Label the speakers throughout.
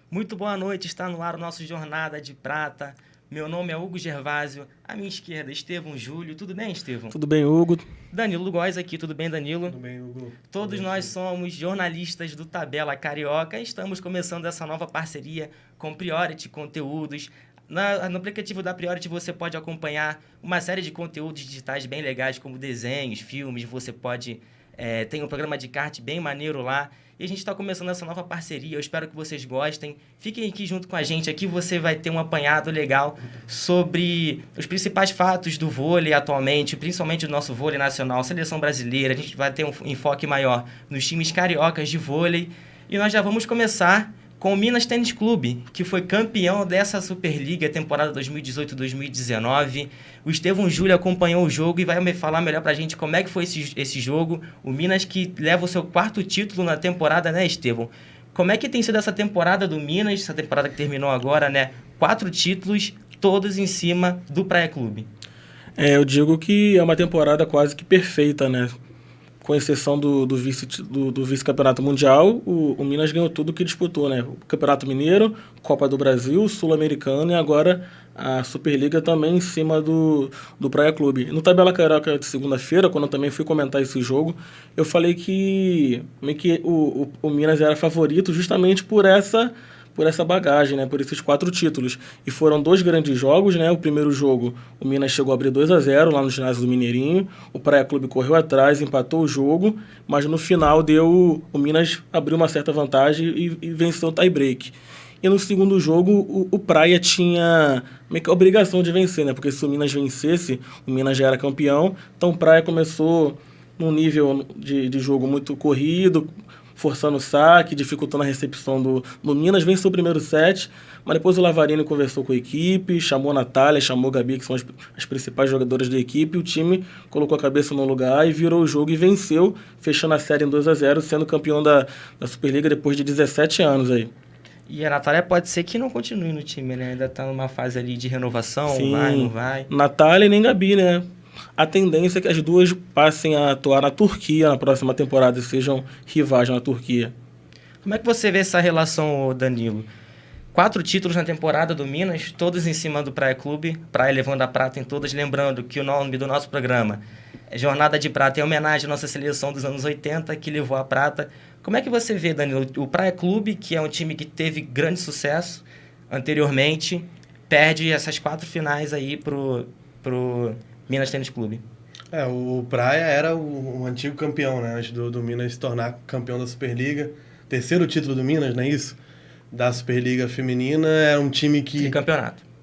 Speaker 1: Muito boa noite, está no ar o nosso Jornada de Prata. Meu nome é Hugo Gervásio, à minha esquerda, Estevão Júlio. Tudo bem, Estevão?
Speaker 2: Tudo bem, Hugo?
Speaker 1: Danilo Góes aqui, tudo bem, Danilo?
Speaker 3: Tudo bem, Hugo?
Speaker 1: Todos nós somos jornalistas do Tabela Carioca e estamos começando essa nova parceria com Priority Conteúdos. No aplicativo da Priority você pode acompanhar uma série de conteúdos digitais bem legais, como desenhos, filmes, você pode... tem um programa de kart bem maneiro lá. E a gente está começando essa nova parceria, eu espero que vocês gostem. Fiquem aqui junto com a gente, aqui você vai ter um apanhado legal sobre os principais fatos do vôlei atualmente, principalmente do nosso vôlei nacional, seleção brasileira. A gente vai ter um enfoque maior nos times cariocas de vôlei. E nós já vamos começar com o Minas Tênis Clube, que foi campeão dessa Superliga temporada 2018-2019. O Estevão Júlio acompanhou o jogo e vai me falar melhor pra gente como é que foi esse jogo. O Minas que leva o seu 4º título na temporada, né, Estevão? Como é que tem sido essa temporada do Minas, essa temporada que terminou agora, né? 4 títulos, todos em cima do Praia Clube.
Speaker 2: Eu digo que é uma temporada quase que perfeita, né? Com exceção do vice-campeonato mundial, o Minas ganhou tudo que disputou, né? O Campeonato Mineiro, Copa do Brasil, Sul-Americano e agora a Superliga também em cima do Praia Clube. No Tabela Carioca de segunda-feira, quando eu também fui comentar esse jogo, eu falei que meio que o Minas era favorito justamente por essa bagagem, né, por esses 4 títulos. E foram 2 grandes jogos, né? O primeiro jogo, o Minas chegou a abrir 2-0 lá no ginásio do Mineirinho. O Praia Clube correu atrás, empatou o jogo, mas no final o Minas abriu uma certa vantagem e venceu o tie-break. E no segundo jogo, o Praia tinha meio que a obrigação de vencer, né? Porque se o Minas vencesse, o Minas já era campeão. Então o Praia começou num nível de jogo muito corrido, forçando o saque, dificultando a recepção do Minas. Venceu o primeiro set, mas depois o Lavarini conversou com a equipe, chamou a Natália, chamou a Gabi, que são as principais jogadoras da equipe, e o time colocou a cabeça no lugar e virou o jogo e venceu, fechando a série em 2-0, sendo campeão da Superliga depois de 17 anos aí.
Speaker 1: E a Natália pode ser que não continue no time, né? Ainda tá numa fase ali de renovação,
Speaker 2: Sim,
Speaker 1: vai, não vai.
Speaker 2: Natália e nem Gabi, né? A tendência é que as duas passem a atuar na Turquia na próxima temporada e sejam rivais na Turquia.
Speaker 1: Como é que você vê essa relação, Danilo? 4 títulos na temporada do Minas, todos em cima do Praia Clube, Praia levando a prata em todas. Lembrando que o nome do nosso programa é Jornada de Prata, em homenagem à nossa seleção dos anos 80, que levou a prata. Como é que você vê, Danilo, o Praia Clube, que é um time que teve grande sucesso anteriormente, perde essas 4 finais aí pro Minas Tênis Clube?
Speaker 3: O Praia era o antigo campeão, né? Antes do Minas se tornar campeão da Superliga. Terceiro título do Minas, não é isso? Da Superliga Feminina. Era um time que...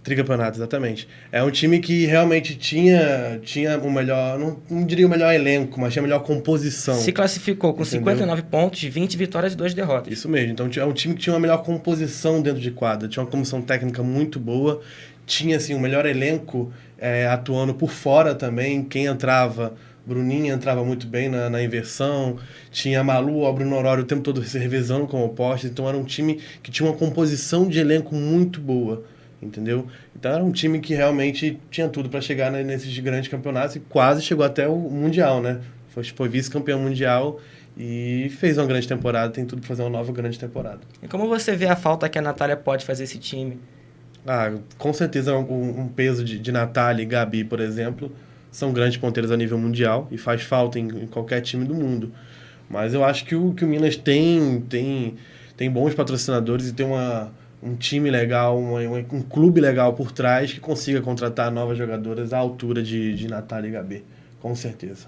Speaker 3: Tricampeonato, exatamente. É um time que realmente tinha o melhor... Não diria o melhor elenco, mas tinha a melhor composição.
Speaker 1: Se classificou com 59 pontos, 20 vitórias e 2 derrotas.
Speaker 3: Isso mesmo. Então é um time que tinha uma melhor composição dentro de quadra. Tinha uma comissão técnica muito boa. Tinha, assim, o melhor elenco atuando por fora também. Quem entrava... Bruninha entrava muito bem na inversão. Tinha a Malu, o Bruno Honório o tempo todo se revezando como postes. Então era um time que tinha uma composição de elenco muito boa. Entendeu? Então era um time que realmente tinha tudo para chegar nesses grandes campeonatos e quase chegou até o Mundial, né? Foi vice-campeão mundial e fez uma grande temporada, tem tudo para fazer uma nova grande temporada.
Speaker 1: E como você vê a falta que a Natália pode fazer esse time?
Speaker 3: Com certeza um peso de Natália e Gabi, por exemplo, são grandes ponteiras a nível mundial e faz falta em qualquer time do mundo. Mas eu acho que o Minas tem bons patrocinadores e tem um time legal, um clube legal por trás que consiga contratar novas jogadoras à altura de Natália e Gabi, com certeza.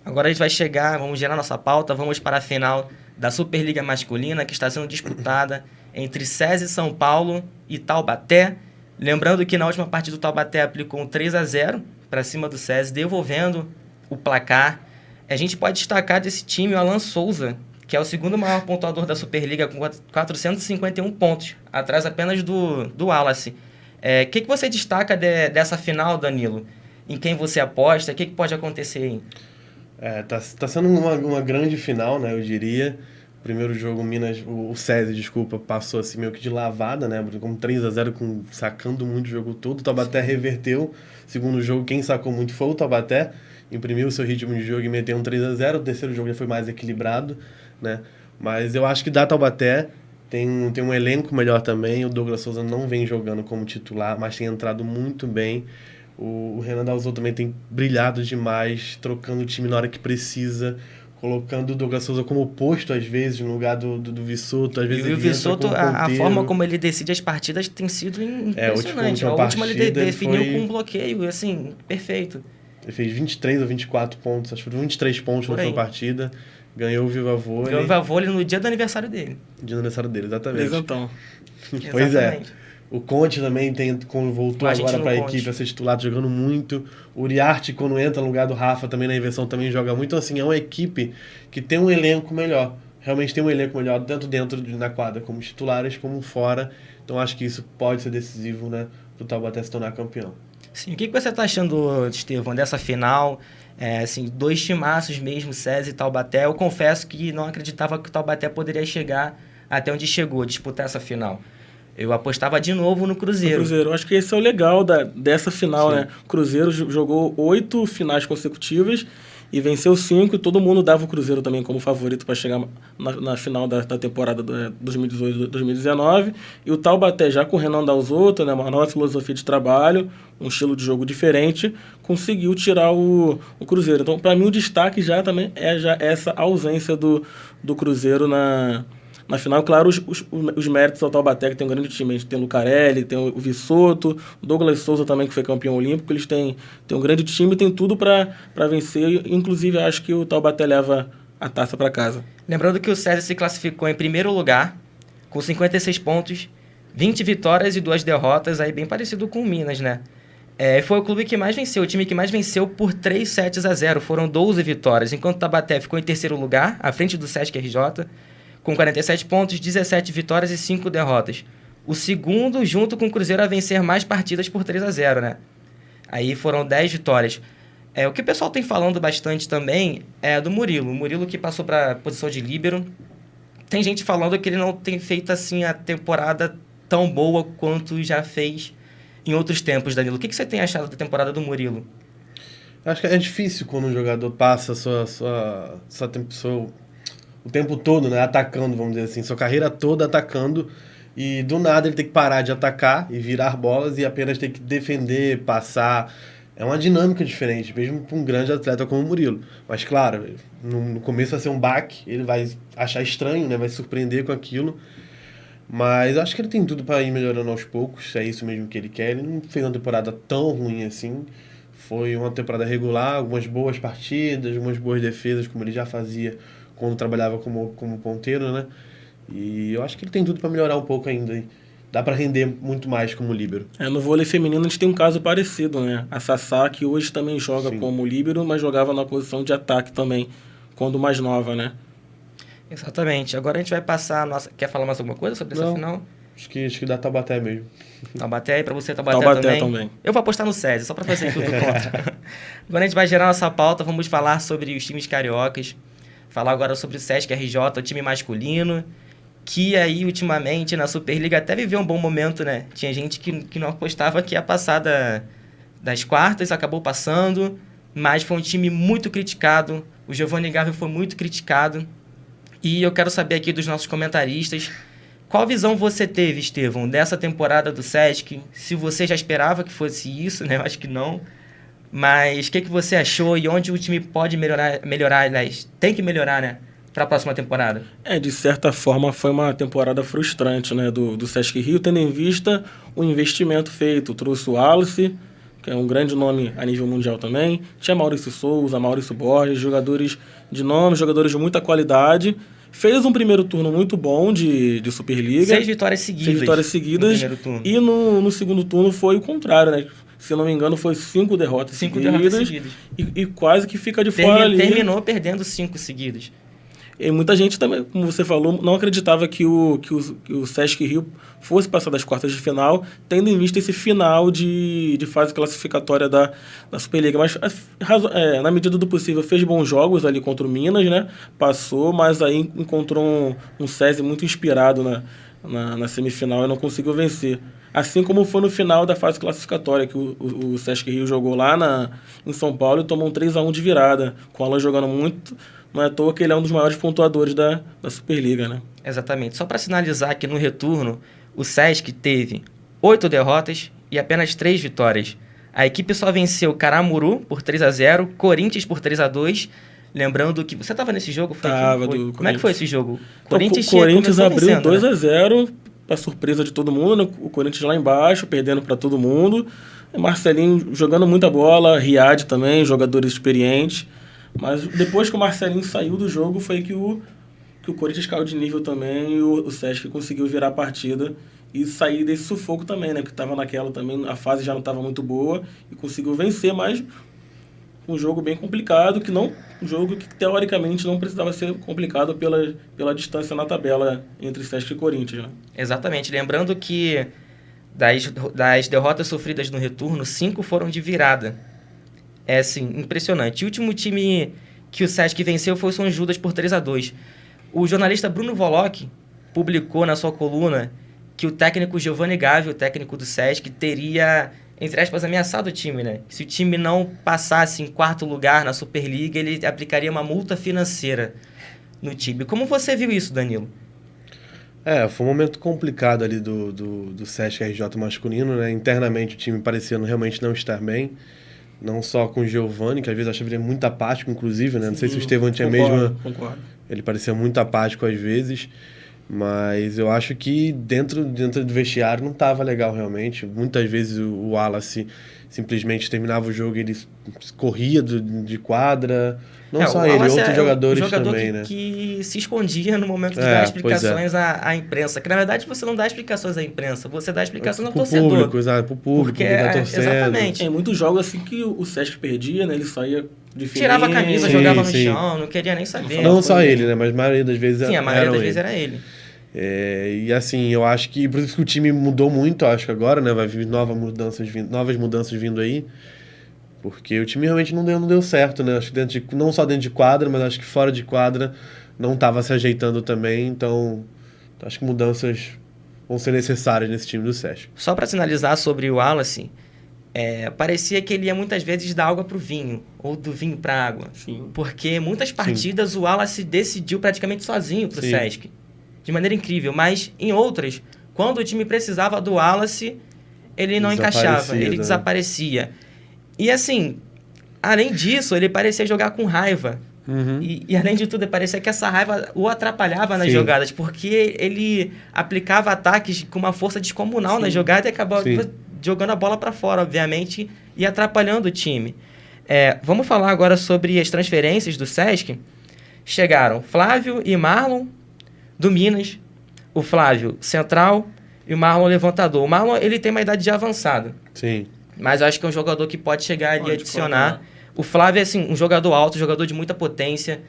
Speaker 1: Agora a gente vai vamos gerar nossa pauta, vamos para a final da Superliga Masculina, que está sendo disputada entre SESI São Paulo e Taubaté. Lembrando que na última partida o Taubaté aplicou um 3-0 para cima do SESI, devolvendo o placar. A gente pode destacar desse time o Alan Souza, que é o segundo maior pontuador da Superliga, com 451 pontos, atrás apenas do Wallace. O que você destaca dessa final, Danilo? Em quem você aposta? O que pode acontecer aí?
Speaker 3: Tá sendo uma grande final, né, eu diria. Primeiro jogo, o SESI, passou assim meio que de lavada, né, como 3-0, sacando muito o jogo todo. O Taubaté reverteu. Segundo jogo, quem sacou muito foi o Taubaté. Imprimiu o seu ritmo de jogo e meteu um 3-0. O terceiro jogo já foi mais equilibrado, né? Mas eu acho que dá Taubaté. tem um elenco melhor também. O Douglas Souza não vem jogando como titular, mas tem entrado muito bem. O Renan Dalzotto também tem brilhado demais, trocando o time na hora que precisa, colocando o Douglas Souza como oposto, às vezes, no lugar do Vissoto. Às vezes
Speaker 1: E o Vissoto, a forma como ele decide as partidas tem sido impressionante. A última ele definiu com um bloqueio, assim, perfeito.
Speaker 3: Ele fez 23 ou 24 pontos, acho que foram 23 pontos na última partida. Ganhou o Viva Vôlei.
Speaker 1: Ganhou o Viva Vôlei no dia do aniversário dele.
Speaker 3: Dia do aniversário dele, exatamente.
Speaker 2: Então.
Speaker 3: Pois é. O Conte também voltou agora para a equipe a ser titular, jogando muito. O Uriarte, quando entra no lugar do Rafa, também na inversão, também joga muito. Então, assim, é uma equipe que tem um elenco melhor. Realmente tem um elenco melhor, tanto na quadra, como titulares, como fora. Então, acho que isso pode ser decisivo, né, para o Taubaté se tornar campeão.
Speaker 1: Sim, o que você está achando, Estevão, dessa final? Assim, 2 timaços mesmo, SESI e Taubaté. Eu confesso que não acreditava que o Taubaté poderia chegar até onde chegou, disputar essa final. Eu apostava de novo no Cruzeiro.
Speaker 2: Cruzeiro. Acho que esse é o legal dessa final, né? O Cruzeiro jogou 8 finais consecutivas e venceu 5. E todo mundo dava o Cruzeiro também como favorito para chegar na final da temporada 2018-2019. E o Taubaté, já com o Renan Dalzotto, né, uma nova filosofia de trabalho, um estilo de jogo diferente, conseguiu tirar o Cruzeiro. Então, para mim, o destaque já também é essa ausência do Cruzeiro na final. Claro, os méritos ao Taubaté, que tem um grande time. A gente tem o Lucarelli, tem o Vissoto, o Douglas Souza também, que foi campeão olímpico. Eles têm um grande time, tem tudo para vencer. Inclusive, acho que o Taubaté leva a taça para casa.
Speaker 1: Lembrando que o César se classificou em primeiro lugar, com 56 pontos, 20 vitórias e 2 derrotas, aí bem parecido com o Minas, né? Foi o clube que mais venceu, o time que mais venceu por 3-7-0. Foram 12 vitórias, enquanto o Taubaté ficou em terceiro lugar, à frente do Sesc RJ, com 47 pontos, 17 vitórias e 5 derrotas. O segundo, junto com o Cruzeiro, a vencer mais partidas por 3-0, né? Aí foram 10 vitórias. O que o pessoal tem falando bastante também é do Murilo. O Murilo que passou para a posição de líbero. Tem gente falando que ele não tem feito assim a temporada tão boa quanto já fez em outros tempos, Danilo. O que você tem achado da temporada do Murilo?
Speaker 3: Acho que é difícil quando um jogador passa o tempo todo, né, atacando, vamos dizer assim, sua carreira toda atacando, e do nada ele tem que parar de atacar e virar bolas e apenas ter que defender, passar. É uma dinâmica diferente, mesmo para um grande atleta como o Murilo. Mas, claro, no começo vai ser um baque, ele vai achar estranho, né, vai se surpreender com aquilo, mas acho que ele tem tudo para ir melhorando aos poucos, é isso mesmo que ele quer. Ele não fez uma temporada tão ruim assim, foi uma temporada regular, algumas boas partidas, algumas boas defesas, como ele já fazia quando trabalhava como ponteiro, né? E eu acho que ele tem tudo para melhorar um pouco ainda. Dá para render muito mais como líbero.
Speaker 2: No vôlei feminino a gente tem um caso parecido, né? A Sassá, que hoje também joga como líbero, mas jogava na posição de ataque também, quando mais nova, né?
Speaker 1: Exatamente. Agora a gente vai passar a nossa... Quer falar mais alguma coisa sobre essa final?
Speaker 3: Acho que dá Taubaté mesmo.
Speaker 1: Taubaté, e para você Taubaté também? Eu vou apostar no SESI, só para fazer tudo contra. Agora a gente vai gerar nossa pauta, vamos falar sobre os times cariocas. Falar agora sobre o Sesc RJ, o time masculino, que aí ultimamente na Superliga até viveu um bom momento, né? Tinha gente que não apostava que ia passar das quartas, acabou passando, mas foi um time muito criticado. O Giovanni Gávea foi muito criticado. E eu quero saber aqui dos nossos comentaristas, qual visão você teve, Estevão, dessa temporada do Sesc? Se você já esperava que fosse isso, né? Eu acho que não. Mas o que você achou e onde o time pode melhorar, aliás, tem que melhorar, né, para a próxima temporada?
Speaker 2: De certa forma foi uma temporada frustrante, né, do Sesc Rio, tendo em vista o investimento feito. Trouxe o Alice, que é um grande nome a nível mundial também, tinha Maurício Souza, Maurício Borges, jogadores de nome, jogadores de muita qualidade. Fez um primeiro turno muito bom de Superliga.
Speaker 1: 6 vitórias seguidas.
Speaker 2: No primeiro turno. E no segundo turno foi o contrário, né? Se não me engano, foi 5 derrotas seguidas. E quase que fica de fora ali.
Speaker 1: Terminou perdendo 5 seguidas.
Speaker 2: E muita gente também, como você falou, não acreditava que o Sesc Rio fosse passar das quartas de final, tendo em vista esse final de fase classificatória da Superliga. Mas, na medida do possível, fez bons jogos ali contra o Minas, né? Passou, mas aí encontrou um SESI muito inspirado na semifinal e não conseguiu vencer. Assim como foi no final da fase classificatória, que o Sesc Rio jogou lá em São Paulo e tomou um 3-1 de virada, com o Alan jogando Não é à toa que ele é um dos maiores pontuadores da Superliga, né?
Speaker 1: Exatamente. Só para sinalizar que no retorno, o Sesc teve 8 derrotas e apenas 3 vitórias. A equipe só venceu Caramuru por 3-0, Corinthians por 3-2. Lembrando que... Você estava nesse jogo?
Speaker 2: Tava.
Speaker 1: Como é que foi esse jogo?
Speaker 2: Então, o Corinthians abriu 2-0, para surpresa de todo mundo, né? O Corinthians lá embaixo, perdendo para todo mundo. Marcelinho jogando muita bola, Riad também, jogadores experientes. Mas depois que o Marcelinho saiu do jogo, foi que o Corinthians caiu de nível também e o Sesc conseguiu virar a partida e sair desse sufoco também, né? Que estava naquela também, a fase já não estava muito boa e conseguiu vencer, mas um jogo bem complicado, um jogo que teoricamente não precisava ser complicado pela distância na tabela entre Sesc e Corinthians, né?
Speaker 1: Exatamente. Lembrando que das derrotas sofridas no retorno, 5 foram de virada. É, assim, impressionante. O último time que o Sesc venceu foi o São Judas por 3-2. O jornalista Bruno Voloc publicou na sua coluna que o técnico Giovanni Gavi, o técnico do Sesc, teria, entre aspas, ameaçado o time, né? Se o time não passasse em 4º lugar na Superliga, ele aplicaria uma multa financeira no time. Como você viu isso, Danilo?
Speaker 3: Foi um momento complicado ali do Sesc RJ masculino, né? Internamente o time parecia realmente não estar bem. Não só com o Giovanni, que às vezes eu achava ele muito apático, inclusive, né? Não sei se o Estevão tinha
Speaker 2: Concordo.
Speaker 3: Ele parecia muito apático às vezes, mas eu acho que dentro do vestiário não estava legal realmente. Muitas vezes o Wallace simplesmente terminava o jogo e ele corria de quadra. Não só ele, outros jogadores também, né?
Speaker 1: Que se escondia no momento de dar explicações à imprensa. Que na verdade você não dá explicações à imprensa, você dá explicações ao torcedor.
Speaker 3: Pro público, quem tá torcendo.
Speaker 1: Exatamente.
Speaker 2: Tem muitos jogos assim que o Sesc perdia, né? Ele saía de fininho,
Speaker 1: tirava a camisa, jogava no chão, não queria nem saber.
Speaker 3: Não só ele, né? Mas a maioria das vezes
Speaker 1: a maioria das vezes era ele.
Speaker 3: E assim, eu acho que por isso que o time mudou muito, acho que agora, né? Vai vir novas mudanças vindo aí. Porque o time realmente não deu certo, né? Acho que não só dentro de quadra, mas acho que fora de quadra não estava se ajeitando também. Então, acho que mudanças vão ser necessárias nesse time do Sesc.
Speaker 1: Só para sinalizar sobre o Wallace, parecia que ele ia muitas vezes da água para o vinho, ou do vinho para a água.
Speaker 2: Sim.
Speaker 1: Porque muitas partidas o Wallace decidiu praticamente sozinho para o Sesc. De maneira incrível. Mas em outras, quando o time precisava do Wallace, ele não encaixava, ele desaparecia. E assim, além disso, ele parecia jogar com raiva.
Speaker 3: Uhum.
Speaker 1: E além de tudo, parecia que essa raiva o atrapalhava nas jogadas, porque ele aplicava ataques com uma força descomunal na jogada e acabava jogando a bola para fora, obviamente, e atrapalhando o time. Vamos falar agora sobre as transferências do Sesc. Chegaram Flávio e Marlon, do Minas. O Flávio, central, e o Marlon, levantador. O Marlon, ele tem uma idade já avançada.
Speaker 3: Sim.
Speaker 1: Mas eu acho que é um jogador que pode chegar ali e adicionar. O Flávio é assim, um jogador alto, um jogador de muita potência.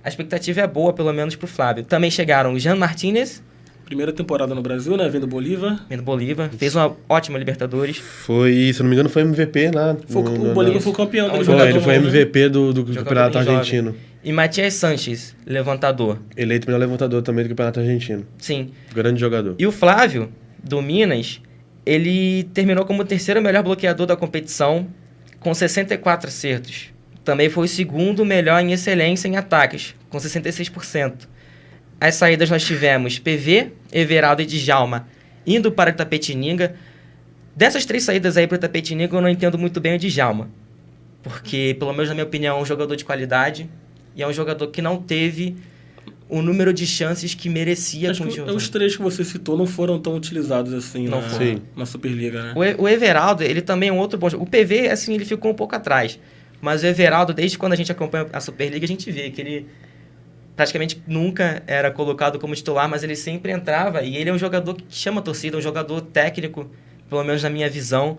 Speaker 1: A expectativa é boa, pelo menos, para o Flávio. Também chegaram o Jean Martínez.
Speaker 2: Primeira temporada no Brasil, né? Vindo do Bolívar.
Speaker 1: Fez uma ótima Libertadores.
Speaker 3: Se não me engano, foi MVP lá.
Speaker 2: O Bolívar foi campeão do
Speaker 3: Ele foi MVP do Campeonato Argentino.
Speaker 1: E Matias Sanches, levantador.
Speaker 3: Eleito melhor levantador também do Campeonato Argentino.
Speaker 1: Sim.
Speaker 3: Grande jogador.
Speaker 1: E o Flávio, do Minas, ele terminou como o 3º melhor bloqueador da competição, com 64 acertos. Também foi o 2º melhor em excelência em ataques, com 66%. As saídas nós tivemos PV, Everaldo e Djalma indo para o Itapetininga. Dessas 3 saídas aí para o Itapetininga, eu não entendo muito bem o Djalma. Porque, pelo menos na minha opinião, é um jogador de qualidade e é um jogador que não teve o número de chances que merecia.
Speaker 2: Acho que os 3 que você citou não foram tão utilizados assim na Superliga, né?
Speaker 1: O Everaldo, ele também é um outro bom jogador. O PV, assim, ele ficou um pouco atrás. Mas o Everaldo, desde quando a gente acompanha a Superliga, a gente vê que ele praticamente nunca era colocado como titular, mas ele sempre entrava. E ele é um jogador que chama a torcida, um jogador técnico, pelo menos na minha visão.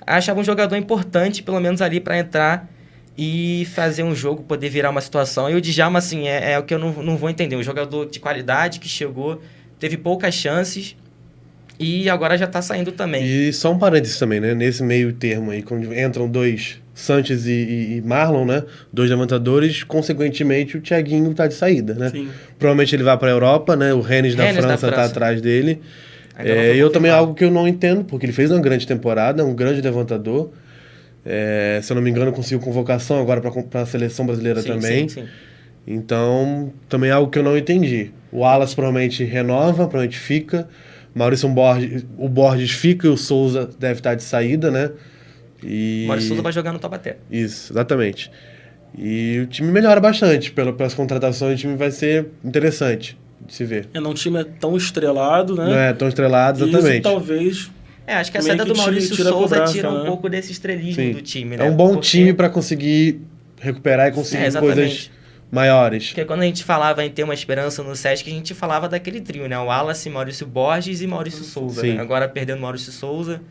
Speaker 1: Achava um jogador importante, pelo menos ali, para entrar e fazer um jogo, poder virar uma situação. E o Djalma, assim, é o que eu não vou entender. Um jogador de qualidade que chegou, teve poucas chances e agora já está saindo também.
Speaker 3: E só um parênteses também, né? Nesse meio termo aí, quando entram 2, Sanches e Marlon, né? 2 levantadores, consequentemente o Thiaguinho tá de saída, né?
Speaker 2: Sim.
Speaker 3: Provavelmente ele vai para a Europa, né? O Rennes da França tá atrás dele. Eu também algo que eu não entendo, porque ele fez uma grande temporada, um grande levantador. Se eu não me engano, conseguiu convocação agora para a seleção brasileira também.
Speaker 1: Sim.
Speaker 3: Então, também é algo que eu não entendi. O Wallace provavelmente renova, provavelmente fica. O Borges fica e o Souza deve estar de saída, né?
Speaker 1: O Maurício Souza vai jogar no Taubaté.
Speaker 3: Isso, exatamente. E o time melhora bastante. Pelas contratações, o time vai ser interessante de se ver.
Speaker 2: Não, o time é tão estrelado, né?
Speaker 3: Não é tão estrelado, exatamente.
Speaker 2: Isso talvez...
Speaker 1: Acho que a saída do Maurício Souza tira um pouco desse estrelismo do time, né?
Speaker 3: É um bom time para conseguir recuperar e conseguir coisas maiores.
Speaker 1: Porque quando a gente falava em ter uma esperança no Sesc, a gente falava daquele trio, né? O Wallace, Maurício Borges e Maurício Souza. Né? Agora perdendo o Maurício Souza.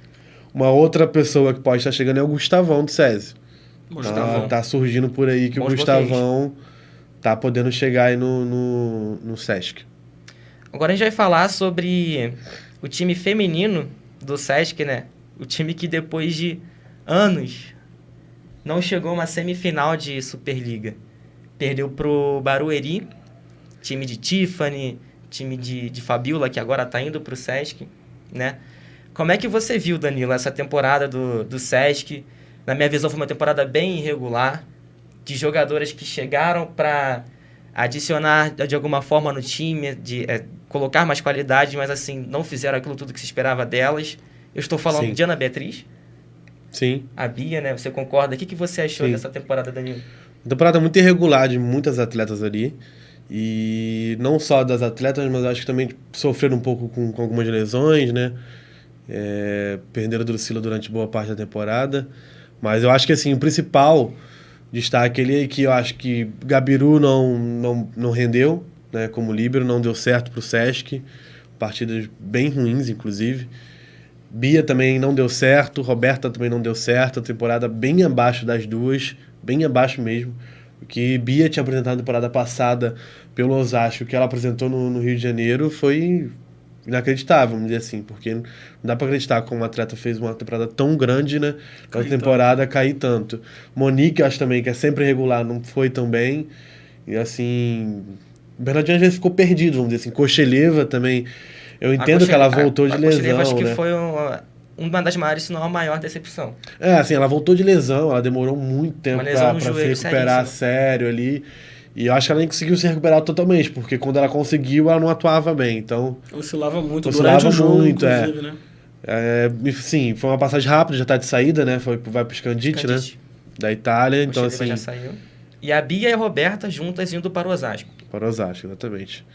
Speaker 3: Uma outra pessoa que pode estar chegando é o Gustavão do SESI. Tá surgindo por aí que o Gustavão tá podendo chegar aí no Sesc.
Speaker 1: Agora a gente vai falar sobre o time feminino do Sesc, né? O time que depois de anos não chegou a uma semifinal de Superliga. Perdeu pro Barueri, time de Tiffany, time de Fabiola, que agora tá indo pro Sesc, né? Como é que você viu, Danilo, essa temporada do Sesc? Na minha visão, foi uma temporada bem irregular, de jogadoras que chegaram para adicionar de alguma forma no time, de colocar mais qualidade, mas assim, não fizeram aquilo tudo que se esperava delas. Eu estou falando de Ana Beatriz.
Speaker 3: Sim.
Speaker 1: A Bia, né? Você concorda? O que você achou dessa temporada, Danilo?
Speaker 3: Uma temporada muito irregular de muitas atletas ali. E não só das atletas, mas acho que também sofreram um pouco com algumas lesões, né? Perderam a Drusila durante boa parte da temporada. Mas eu acho que assim, o principal destaque ali é que eu acho que Gabiru não rendeu, né, como líbero, não deu certo pro Sesc. Partidas bem ruins, inclusive. Bia também não deu certo, Roberta também não deu certo. A temporada bem abaixo das duas, bem abaixo mesmo. O que Bia tinha apresentado na temporada passada pelo Osasco, o que ela apresentou no Rio de Janeiro foi inacreditável, vamos dizer assim, porque não dá pra acreditar como uma atleta fez uma temporada tão grande, né? Aquela temporada cair tanto. Monique, eu acho também que é sempre regular, não foi tão bem. E assim, o Bernardinho às vezes ficou perdido, vamos dizer assim. Kosheleva também, eu entendo que ela voltou de lesão,
Speaker 1: Kosheleva acho que
Speaker 3: né?
Speaker 1: foi uma das maiores, se não a maior decepção.
Speaker 3: Assim, ela voltou de lesão, ela demorou muito tempo pra se recuperar sério ali. E eu acho que ela nem conseguiu se recuperar totalmente, porque quando ela conseguiu, ela não atuava bem, então...
Speaker 2: Oscilava muito durante o jogo, inclusive, né?
Speaker 3: Sim, foi uma passagem rápida, já tá de saída, né? Vai pro Scandite, né? Da Itália, então assim...
Speaker 1: já saiu. E a Bia e a Roberta juntas indo para o Osasco.
Speaker 3: Para o Osasco, exatamente.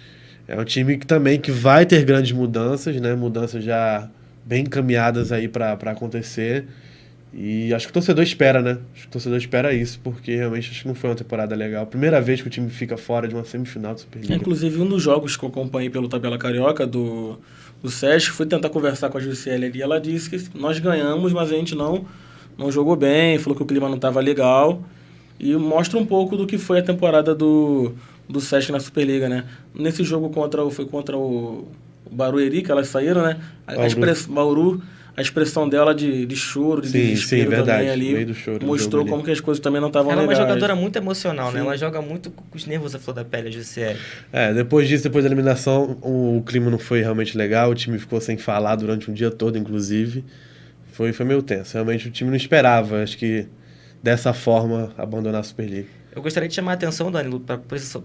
Speaker 3: É um time que vai ter grandes mudanças, né? Mudanças já bem encaminhadas aí para acontecer. E acho que o torcedor espera, né? Acho que o torcedor espera isso, porque realmente acho que não foi uma temporada legal. Primeira vez que o time fica fora de uma semifinal de Superliga.
Speaker 2: Inclusive, um dos jogos que eu acompanhei pelo Tabela Carioca do Sesc, fui tentar conversar com a Juscelia ali. Ela disse que nós ganhamos, mas a gente não jogou bem, falou que o clima não estava legal. E mostra um pouco do que foi a temporada do Sesc na Superliga, né? Nesse jogo foi contra o Barueri, que elas saíram, né? Bauru. A expressão dela de choro, de desespero também ali, meio do choro, mostrou como que as coisas também não estavam legais.
Speaker 1: Ela é uma jogadora muito emocional, né? Ela joga muito com os nervos à flor da pele, a Juscelia.
Speaker 3: Depois da eliminação, o clima não foi realmente legal, o time ficou sem falar durante um dia todo, inclusive. Foi meio tenso. Realmente o time não esperava, acho que dessa forma, abandonar a Superliga.
Speaker 1: Eu gostaria de chamar a atenção, Danilo, para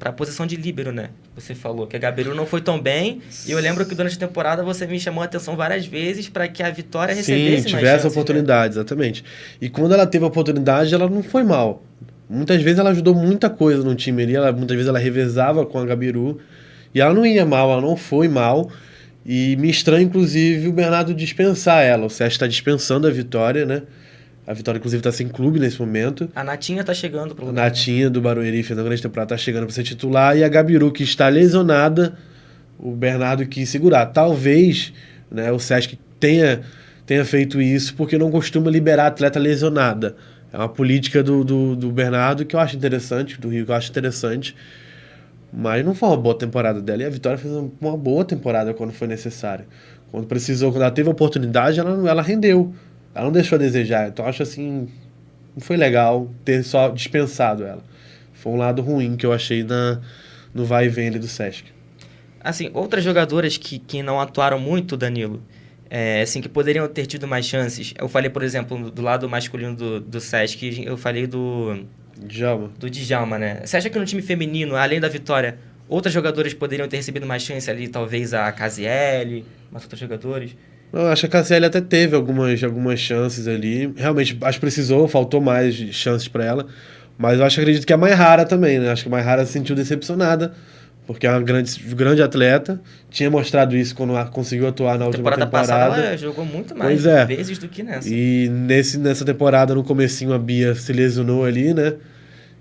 Speaker 1: a posição de líbero, né? Você falou que a Gabiru não foi tão bem, e eu lembro que durante a temporada você me chamou a atenção várias vezes para que a Vitória recebesse mais chances.
Speaker 3: Sim, tivesse oportunidade, né? Exatamente. E quando ela teve a oportunidade, ela não foi mal. Muitas vezes ela ajudou muita coisa no time ali, muitas vezes ela revezava com a Gabiru, e ela não ia mal, ela não foi mal. E me estranha, inclusive, o Bernardo dispensar ela. O Sesc está dispensando a Vitória, né? A Vitória, inclusive, está sem clube nesse momento.
Speaker 1: A Natinha está chegando para o lugar.
Speaker 3: A Natinha do Barueri, fez uma grande temporada, está chegando para ser titular. E a Gabiru, que está lesionada, o Bernardo quis segurar. Talvez, né, o Sesc tenha feito isso porque não costuma liberar atleta lesionada. É uma política do Bernardo que eu acho interessante, do Rio que eu acho interessante. Mas não foi uma boa temporada dela. E a Vitória fez uma boa temporada quando foi necessário. Quando precisou, quando ela teve a oportunidade, ela rendeu. Ela não deixou a desejar. Então, acho assim, não foi legal ter só dispensado ela. Foi um lado ruim que eu achei no vai e vem ali do Sesc.
Speaker 1: Assim, outras jogadoras que não atuaram muito, Danilo, assim, que poderiam ter tido mais chances. Eu falei, por exemplo, do lado masculino do Sesc, eu falei
Speaker 3: Djalma.
Speaker 1: do Djalma, né? Você acha que no time feminino, além da Vitória, outras jogadoras poderiam ter recebido mais chance ali? Talvez a Casiele, mas outros jogadores?
Speaker 3: Eu acho que a Cassiele até teve algumas chances ali. Realmente, acho que precisou, faltou mais chances para ela. Mas eu acredito que a Maihara também, né? Acho que a Maihara se sentiu decepcionada, porque é uma grande atleta. Tinha mostrado isso quando conseguiu atuar na última temporada.
Speaker 1: Passada ela jogou muito mais vezes do que nessa.
Speaker 3: E nessa temporada, no comecinho, a Bia se lesionou ali, né?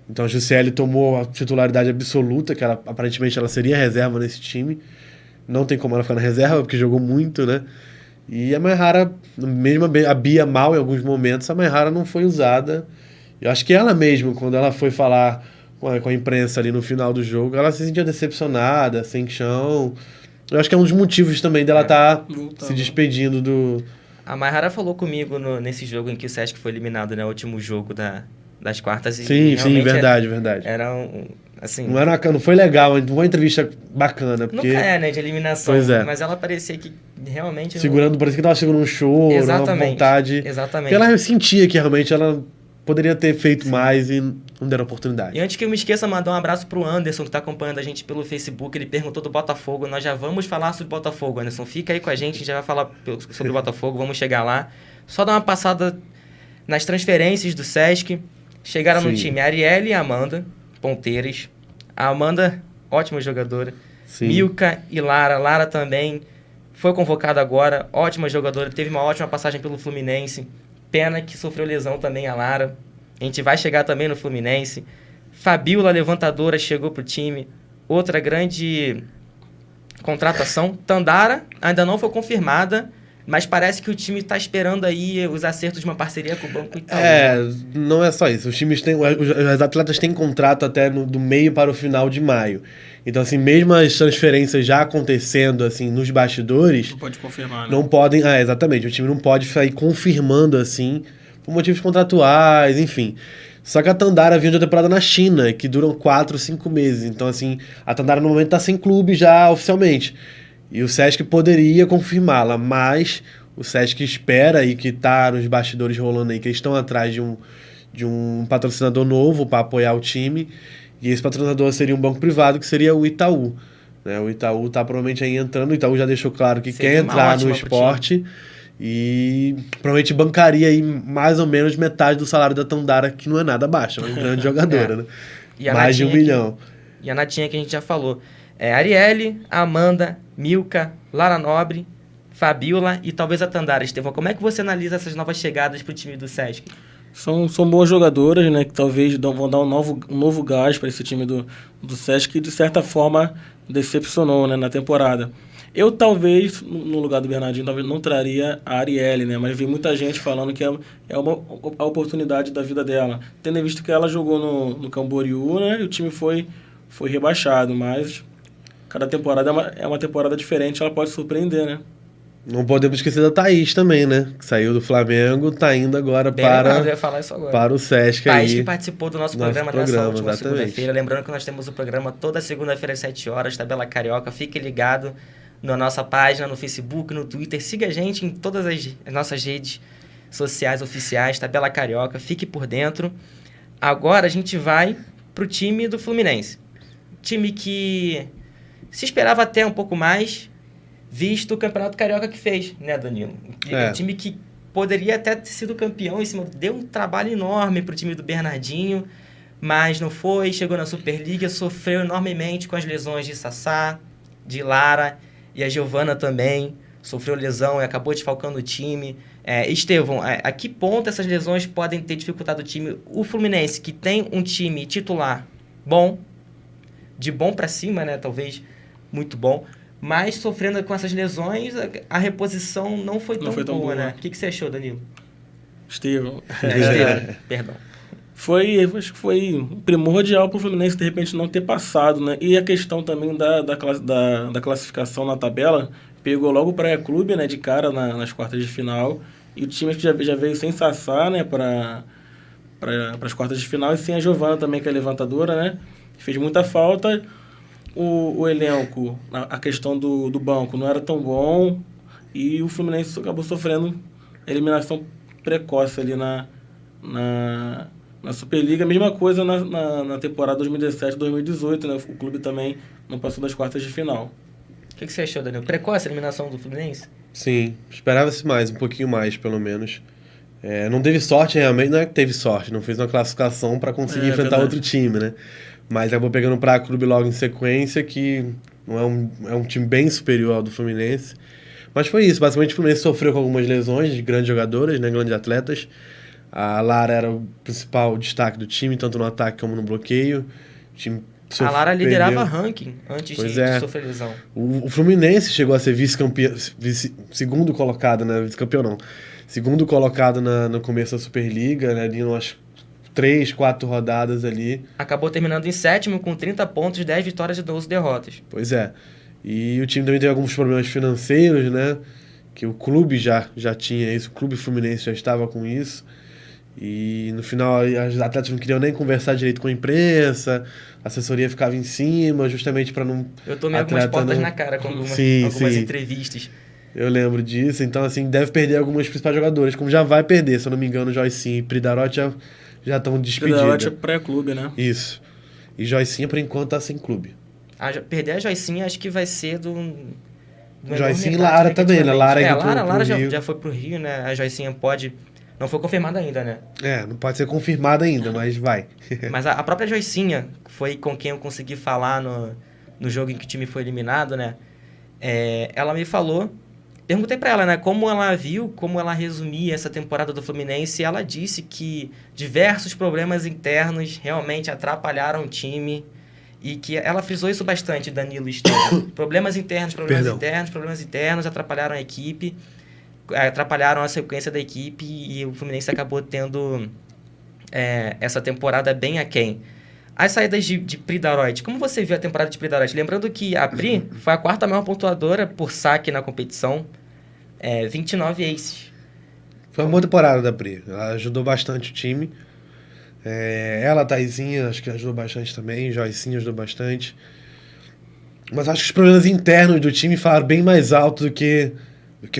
Speaker 3: Então a Juscelie tomou a titularidade absoluta, que aparentemente ela seria reserva nesse time. Não tem como ela ficar na reserva, porque jogou muito, né? E a Maihara, mesmo a Bia mal em alguns momentos, a Maihara não foi usada. Eu acho que ela mesma, quando ela foi falar com a imprensa ali no final do jogo, ela se sentia decepcionada, sem chão. Eu acho que é um dos motivos também dela estar se despedindo do...
Speaker 1: A Maihara falou comigo nesse jogo em que o Sesc foi eliminado, né? O último jogo das quartas.
Speaker 3: Sim, verdade.
Speaker 1: Era assim...
Speaker 3: Não foi legal, não foi uma entrevista bacana. Porque...
Speaker 1: Nunca é, né? De eliminação.
Speaker 3: Pois é.
Speaker 1: Mas ela parecia que realmente...
Speaker 3: Parecia que tava segurando um choro, uma vontade.
Speaker 1: Exatamente.
Speaker 3: Ela sentia que realmente ela poderia ter feito mais e não deram oportunidade.
Speaker 1: E antes que eu me esqueça, mandar um abraço pro Anderson, que está acompanhando a gente pelo Facebook. Ele perguntou do Botafogo. Nós já vamos falar sobre o Botafogo, Anderson. Fica aí com a gente já vai falar sobre o Botafogo. Vamos chegar lá. Só dar uma passada nas transferências do Sesc. Chegaram no time a Arielle e a Amanda, ponteiras. A Amanda, ótima jogadora. Sim. Milka e Lara. Lara também foi convocada agora. Ótima jogadora. Teve uma ótima passagem pelo Fluminense. Pena que sofreu lesão também a Lara. A gente vai chegar também no Fluminense. Fabiola, levantadora, chegou pro time. Outra grande contratação. Tandara ainda não foi confirmada, mas parece que o time está esperando aí os acertos de uma parceria com o Banco Itaú.
Speaker 3: Não é só isso. Os atletas têm contrato até do meio para o final de maio. Então, assim, mesmo as transferências já acontecendo, assim, nos bastidores...
Speaker 2: Não pode confirmar, né?
Speaker 3: Não podem... exatamente. O time não pode sair confirmando, assim, por motivos contratuais, enfim. Só que a Tandara vinha de uma temporada na China, que duram 4, 5 meses. Então, assim, a Tandara no momento está sem clube já oficialmente. E o Sesc poderia confirmá-la, mas o Sesc espera e que está nos bastidores rolando aí, que eles estão atrás de um patrocinador novo para apoiar o time. E esse patrocinador seria um banco privado, que seria o Itaú. Né? O Itaú está provavelmente aí entrando, o Itaú já deixou claro que quer entrar no esporte e provavelmente bancaria aí mais ou menos metade do salário da Tandara, que não é nada baixo, é uma grande jogadora, né?
Speaker 1: Mais de 1 milhão. E a Natinha que a gente já falou. Arielle, Amanda, Milka, Lara Nobre, Fabiola e talvez a Tandara. Estevão, como é que você analisa essas novas chegadas para o time do Sesc?
Speaker 2: São boas jogadoras, né, que talvez vão dar um novo gás para esse time do Sesc, que de certa forma decepcionou, né, na temporada. Eu talvez, no lugar do Bernardinho, talvez não traria a Arielle, né, mas vi muita gente falando que é a oportunidade da vida dela. Tendo visto que ela jogou no Camboriú, né, e o time foi rebaixado, mas cada temporada é uma temporada diferente, ela pode surpreender, né.
Speaker 3: Não podemos esquecer da Thaís também, né? Que saiu do Flamengo, tá indo agora para o Sesc.
Speaker 1: Thaís
Speaker 3: aí,
Speaker 1: que participou do nosso programa nessa última segunda-feira. Lembrando que nós temos o programa toda segunda-feira às 7 horas, Tabela Carioca. Fique ligado na nossa página, no Facebook, no Twitter. Siga a gente em todas as nossas redes sociais oficiais, Tabela Carioca. Fique por dentro. Agora a gente vai pro time do Fluminense. Time que se esperava até um pouco mais, visto o Campeonato Carioca que fez, né, Danilo? Um time que poderia até ter sido campeão em cima, deu um trabalho enorme pro time do Bernardinho, mas não foi, chegou na Superliga, sofreu enormemente com as lesões de Sassá, de Lara, e a Giovana também sofreu lesão e acabou desfalcando o time. Estevão, a que ponto essas lesões podem ter dificultado o time? O Fluminense, que tem um time titular bom, de bom para cima, né, talvez muito bom, mas sofrendo com essas lesões, a reposição não foi tão boa, né? O que você achou, Danilo?
Speaker 2: Estevão.
Speaker 1: Perdão.
Speaker 2: Acho que foi primordial para o Fluminense, de repente, não ter passado, né? E a questão também da classificação na tabela, pegou logo o Praia Clube, né, de cara nas quartas de final, e o time que já veio sem Sassá, né, para as quartas de final, e sem a Giovana também, que é levantadora, né? Fez muita falta. O elenco, a questão do banco não era tão bom e o Fluminense acabou sofrendo eliminação precoce ali Na Superliga, a mesma coisa na temporada 2017-2018, né? O clube também não passou das quartas de final.
Speaker 1: O que você achou, Danilo? Precoce a eliminação do Fluminense?
Speaker 3: Sim, esperava-se mais, um pouquinho mais, pelo menos. Não teve sorte realmente, não é que teve sorte, não fez uma classificação para conseguir enfrentar
Speaker 2: verdade.
Speaker 3: outro time, né? Mas acabou pegando o Praia Clube logo em sequência, que não é um time bem superior ao do Fluminense. Mas foi isso, basicamente o Fluminense sofreu com algumas lesões de grandes jogadoras, né, grandes atletas. A Lara era o principal destaque do time, tanto no ataque como no bloqueio. O time
Speaker 1: A Lara liderava ranking antes de sofrer lesão.
Speaker 3: O Fluminense chegou a ser vice-campeão, segundo colocado, né? Vice-campeão não. Segundo colocado no começo da Superliga, né? Ali umas 3, 4 rodadas ali.
Speaker 1: Acabou terminando em 7º com 30 pontos, 10 vitórias e 12 derrotas.
Speaker 3: Pois é. E o time também teve alguns problemas financeiros, né? Que o clube já tinha isso, o clube Fluminense já estava com isso. E no final os atletas não queriam nem conversar direito com a imprensa, a assessoria ficava em cima, justamente para não...
Speaker 1: Eu tomei algumas portas na cara com algumas entrevistas.
Speaker 3: Eu lembro disso, então assim, deve perder algumas principais jogadoras, como já vai perder, se eu não me engano, Joicinha e Pridarotti já estão despedidas.
Speaker 2: Pridarotti é pré-clube, né?
Speaker 3: Isso. E Joicinha, por enquanto, tá sem clube.
Speaker 1: Perder a Joicinha acho que vai ser do
Speaker 3: Joicinha e Lara também, né?
Speaker 1: Lara já foi pro Rio, né? A Joicinha pode... Não foi confirmada ainda, né?
Speaker 3: Não pode ser confirmada ainda, mas vai.
Speaker 1: Mas a própria Joicinha, foi com quem eu consegui falar no jogo em que o time foi eliminado, né? Ela me falou... Perguntei pra ela, né, como ela viu, como ela resumia essa temporada do Fluminense, e ela disse que diversos problemas internos realmente atrapalharam o time e que ela frisou isso bastante, Danilo Estevam. Problemas internos atrapalharam a equipe, atrapalharam a sequência da equipe e o Fluminense acabou tendo essa temporada bem aquém. As saídas de Pridarotti, como você viu a temporada de Pridarotti? Lembrando que a Pri foi a 4ª maior pontuadora por saque na competição, 29 aces.
Speaker 3: Foi uma boa temporada da Pri, ela ajudou bastante o time. Ela, a Taizinha, acho que ajudou bastante também, Joicinha ajudou bastante. Mas acho que os problemas internos do time falaram bem mais alto do que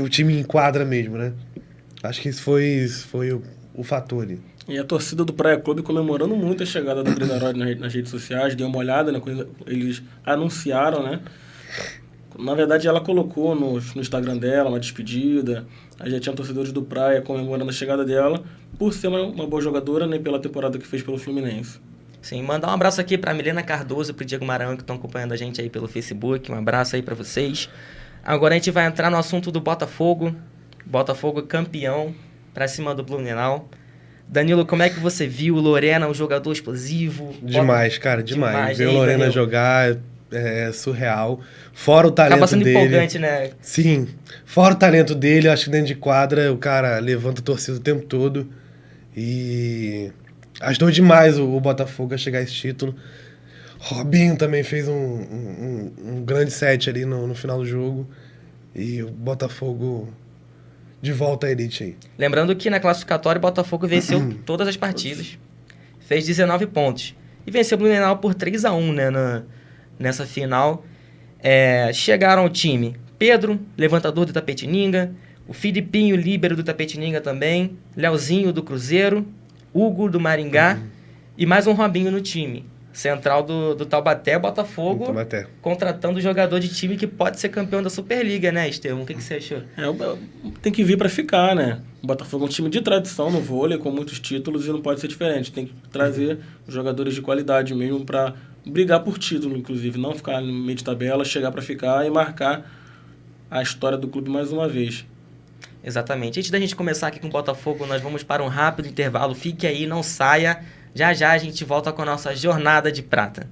Speaker 3: o time em quadra mesmo, né? Acho que isso foi o fator ali.
Speaker 2: E a torcida do Praia Clube comemorando muito a chegada da Pridarotti nas redes sociais, deu uma olhada, né, quando eles anunciaram, né? Na verdade, ela colocou no Instagram dela uma despedida, aí já tinha torcedores do Praia comemorando a chegada dela, por ser uma boa jogadora, né, pela temporada que fez pelo Fluminense.
Speaker 1: Sim, mandar um abraço aqui para Milena Cardoso e para o Diego Maranhão, que estão acompanhando a gente aí pelo Facebook, um abraço aí para vocês. Agora a gente vai entrar no assunto do Botafogo, campeão, para cima do Blumenau. Danilo, como é que você viu o Lorena, um jogador explosivo?
Speaker 3: Demais, cara, demais. Ver o Lorena Danilo jogar é surreal. Fora o talento dele.
Speaker 1: Acaba sendo empolgante, né?
Speaker 3: Sim. Fora o talento dele, acho que dentro de quadra o cara levanta a torcida o tempo todo. E ajudou demais o Botafogo a chegar a esse título. Robinho também fez um grande set ali no final do jogo. E o Botafogo de volta à elite aí.
Speaker 1: Lembrando que na classificatória o Botafogo venceu todas as partidas. Fez 19 pontos. E venceu o Blumenau por 3-1, né, nessa final. Chegaram ao time Pedro, levantador do Itapetininga, o Filipinho, líbero do Itapetininga também, Leozinho do Cruzeiro, Hugo do Maringá e mais um Robinho no time. Central do Taubaté, Botafogo, contratando jogador de time que pode ser campeão da Superliga, né, Estevam? O que você achou?
Speaker 2: Tem que vir para ficar, né? O Botafogo é um time de tradição no vôlei, com muitos títulos, e não pode ser diferente. Tem que trazer jogadores de qualidade mesmo para brigar por título, inclusive. Não ficar no meio de tabela, chegar para ficar e marcar a história do clube mais uma vez.
Speaker 1: Exatamente. Antes da gente começar aqui com o Botafogo, nós vamos para um rápido intervalo. Fique aí, não saia. Já já a gente volta com a nossa jornada de prata.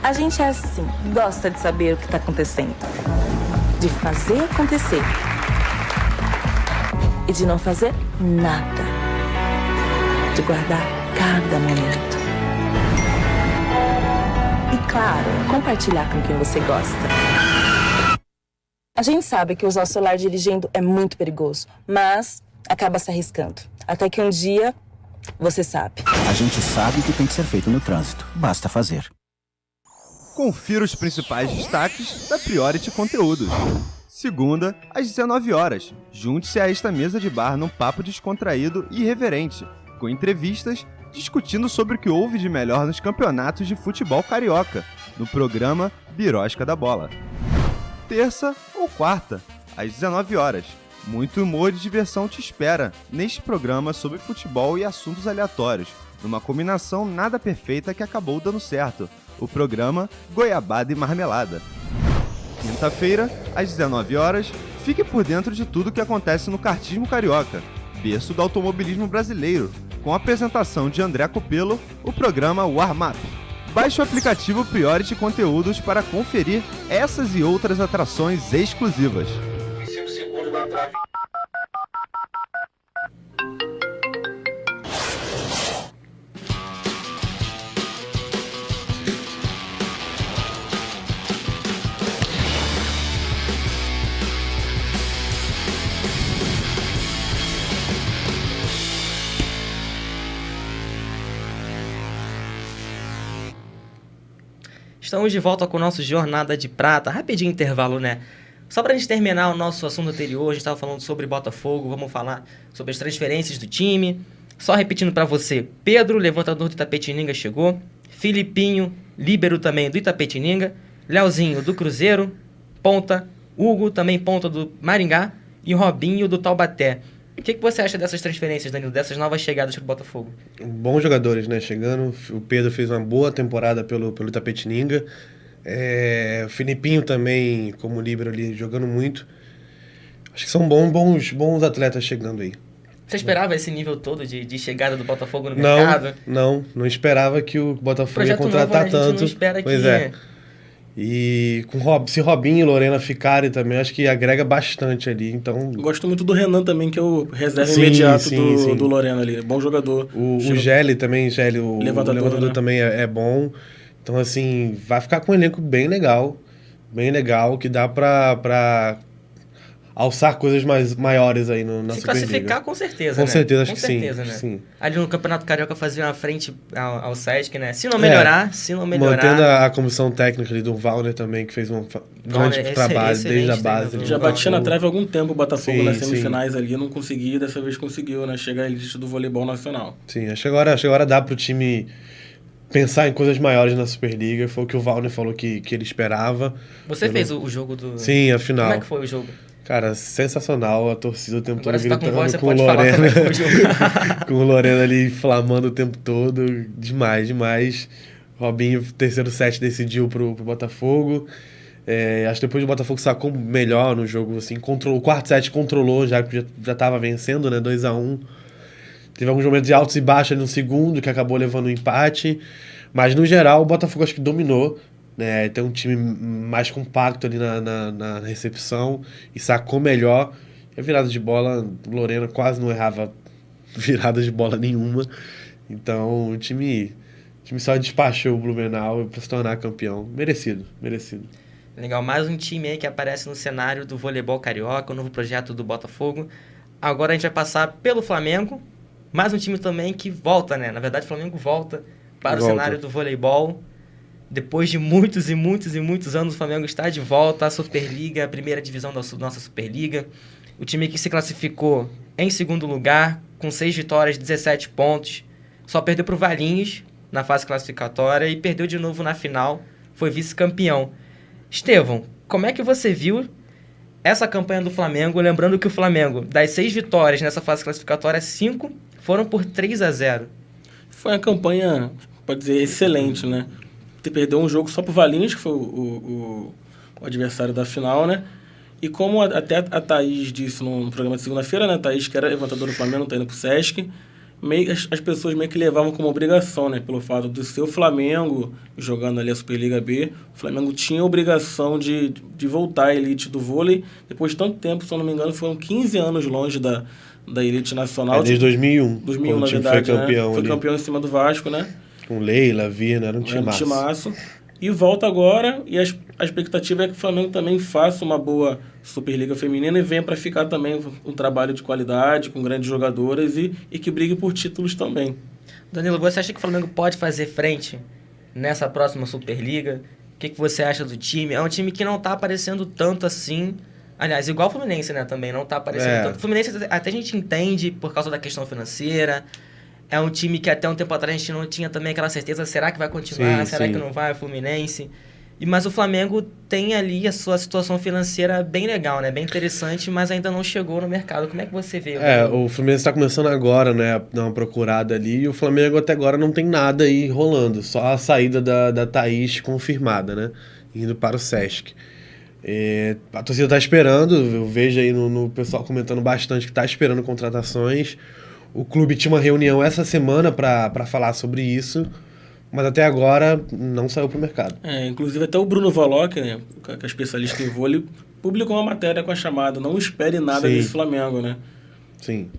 Speaker 4: A gente é assim, gosta de saber o que está acontecendo, de fazer acontecer e de não fazer nada, de guardar cada momento. E claro, compartilhar com quem você gosta. A gente sabe que usar o celular dirigindo é muito perigoso, mas acaba se arriscando. Até que um dia, você sabe.
Speaker 5: A gente sabe o que tem que ser feito no trânsito. Basta fazer.
Speaker 6: Confira os principais destaques da Priority Conteúdos. Segunda, às 19 horas. Junte-se a esta mesa de bar num papo descontraído e irreverente, com entrevistas discutindo sobre o que houve de melhor nos campeonatos de futebol carioca, no programa Birosca da Bola. Terça ou quarta, às 19 horas. Muito humor e diversão te espera neste programa sobre futebol e assuntos aleatórios, numa combinação nada perfeita que acabou dando certo, o programa Goiabada e Marmelada. Quinta-feira, às 19 horas, fique por dentro de tudo que acontece no kartismo carioca, berço do automobilismo brasileiro, com a apresentação de André Copelo, o programa Warm Up. Baixe o aplicativo Priority Conteúdos para conferir essas e outras atrações exclusivas.
Speaker 3: 5 segundos na trave.
Speaker 1: Estamos de volta com o nosso Jornada de Prata. Rapidinho intervalo, né? Só pra gente terminar o nosso assunto anterior, a gente estava falando sobre Botafogo, vamos falar sobre as transferências do time. Só repetindo pra você, Pedro, levantador do Itapetininga, chegou. Filipinho, líbero também do Itapetininga. Leozinho, do Cruzeiro. Ponta. Hugo, também ponta do Maringá. E Robinho, do Taubaté. O que você acha dessas transferências, Danilo, dessas novas chegadas pro Botafogo?
Speaker 3: Bons jogadores, né? Chegando. O Pedro fez uma boa temporada pelo Itapetininga. O Filipinho também, como líbero ali, jogando muito. Acho que são bons atletas chegando aí.
Speaker 1: Você esperava esse nível todo de chegada do Botafogo no mercado?
Speaker 3: Não esperava que o Botafogo ia
Speaker 1: Projeto
Speaker 3: contratar
Speaker 1: novo, né? A gente
Speaker 3: tanto.
Speaker 1: não espera
Speaker 3: pois
Speaker 1: que...
Speaker 3: é. E se Robinho e Lorena ficarem também, acho que agrega bastante ali. Então,
Speaker 2: Gosto muito do Renan também, que é o reserva
Speaker 3: Sim,
Speaker 2: imediato
Speaker 3: sim.
Speaker 2: do Lorena ali. Bom jogador.
Speaker 3: o Gelli também, o levantador
Speaker 2: né?
Speaker 3: também é bom. Então, assim, vai ficar com um elenco bem legal, que dá pra alçar coisas maiores aí na
Speaker 1: Se
Speaker 3: Superliga.
Speaker 1: classificar, com certeza,
Speaker 3: Com
Speaker 1: né?
Speaker 3: certeza, acho
Speaker 1: com
Speaker 3: que
Speaker 1: certeza,
Speaker 3: sim,
Speaker 1: né?
Speaker 3: sim.
Speaker 1: Ali no Campeonato Carioca fazer uma frente ao Sesc, né? Se não melhorar,
Speaker 3: Mantendo a comissão técnica ali do Valner também, que fez um grande trabalho desde a base.
Speaker 1: treinador.
Speaker 2: Já batia na trave há algum tempo o Botafogo
Speaker 3: Sim,
Speaker 2: nas semifinais ali, não conseguia, dessa vez conseguiu, né? Chegar à elite do voleibol nacional.
Speaker 3: Sim, acho que agora dá pro time pensar em coisas maiores na Superliga. Foi o que o Valner falou que ele esperava.
Speaker 1: Você fez o jogo do...
Speaker 3: Sim, a final.
Speaker 1: Como é que foi o jogo?
Speaker 3: Cara, sensacional, a torcida o tempo
Speaker 1: Agora
Speaker 3: todo
Speaker 1: você tá com
Speaker 3: gritando
Speaker 1: voz, você
Speaker 3: com o
Speaker 1: pode falar
Speaker 3: Lorena.
Speaker 1: como é que foi o jogo.
Speaker 3: Com o Lorena ali inflamando o tempo todo. Demais. Robinho, terceiro set, decidiu pro Botafogo. Acho que depois o Botafogo sacou melhor no jogo, assim, o quarto set controlou, já tava vencendo, né, 2-1. Teve alguns momentos de altos e baixos ali no segundo, que acabou levando um empate. Mas, no geral, o Botafogo acho que dominou, né? Tem um time mais compacto ali na recepção e sacou melhor. E a virada de bola, o Lorena quase não errava virada de bola nenhuma. Então, o time só despachou o Blumenau para se tornar campeão. Merecido.
Speaker 1: Legal, mais um time aí que aparece no cenário do voleibol carioca, o novo projeto do Botafogo. Agora a gente vai passar pelo Flamengo, mais um time também que volta, né? Na verdade, o Flamengo volta para o cenário do voleibol. Depois de muitos anos, o Flamengo está de volta à Superliga, a primeira divisão da nossa Superliga. O time que se classificou em segundo lugar, com 6 vitórias, 17 pontos. Só perdeu para o Valinhos na fase classificatória e perdeu de novo na final. Foi vice-campeão. Estevão, como é que você viu essa campanha do Flamengo? Lembrando que o Flamengo, das 6 vitórias nessa fase classificatória, 5 foram por 3-0.
Speaker 2: Foi uma campanha, pode dizer, excelente, né? Perdeu um jogo só pro Valinhos, que foi o adversário da final, né? E como até a Thaís disse no programa de segunda-feira, né? A Thaís, que era levantadora do Flamengo, tá indo pro Sesc, as pessoas meio que levavam como obrigação, né? Pelo fato do seu Flamengo jogando ali a Superliga B, o Flamengo tinha a obrigação de voltar à elite do vôlei. Depois de tanto tempo, se eu não me engano, foram 15 anos longe da elite nacional.
Speaker 3: Desde 2001.
Speaker 2: 2001,
Speaker 3: quando
Speaker 2: na
Speaker 3: o time
Speaker 2: verdade,
Speaker 3: foi campeão,
Speaker 2: né? Foi campeão em cima do Vasco, né?
Speaker 3: Com Leila, Virna, era um timaço.
Speaker 2: E volta agora, e a expectativa é que o Flamengo também faça uma boa Superliga Feminina e venha para ficar também um trabalho de qualidade, com grandes jogadoras e que brigue por títulos também.
Speaker 1: Danilo, você acha que o Flamengo pode fazer frente nessa próxima Superliga? O que você acha do time? É um time que não tá aparecendo tanto assim. Aliás, igual o Fluminense, né? Também não tá aparecendo tanto. O Fluminense até a gente entende por causa da questão financeira. É um time que até um tempo atrás a gente não tinha também aquela certeza. Será que vai continuar? Será que não vai? O Fluminense. Mas o Flamengo tem ali a sua situação financeira bem legal, né? Bem interessante, mas ainda não chegou no mercado. Como é que você vê?
Speaker 3: O Fluminense está começando agora, né? A dar uma procurada ali. E o Flamengo até agora não tem nada aí rolando. Só a saída da Thaís confirmada, né? Indo para o Sesc. A torcida está esperando. Eu vejo aí no pessoal comentando bastante que está esperando contratações. O clube tinha uma reunião essa semana para falar sobre isso, mas até agora não saiu para o mercado.
Speaker 2: Inclusive até o Bruno Valoc, né, que é especialista em vôlei, publicou uma matéria com a chamada "Não espere nada desse Flamengo", né?
Speaker 3: Sim.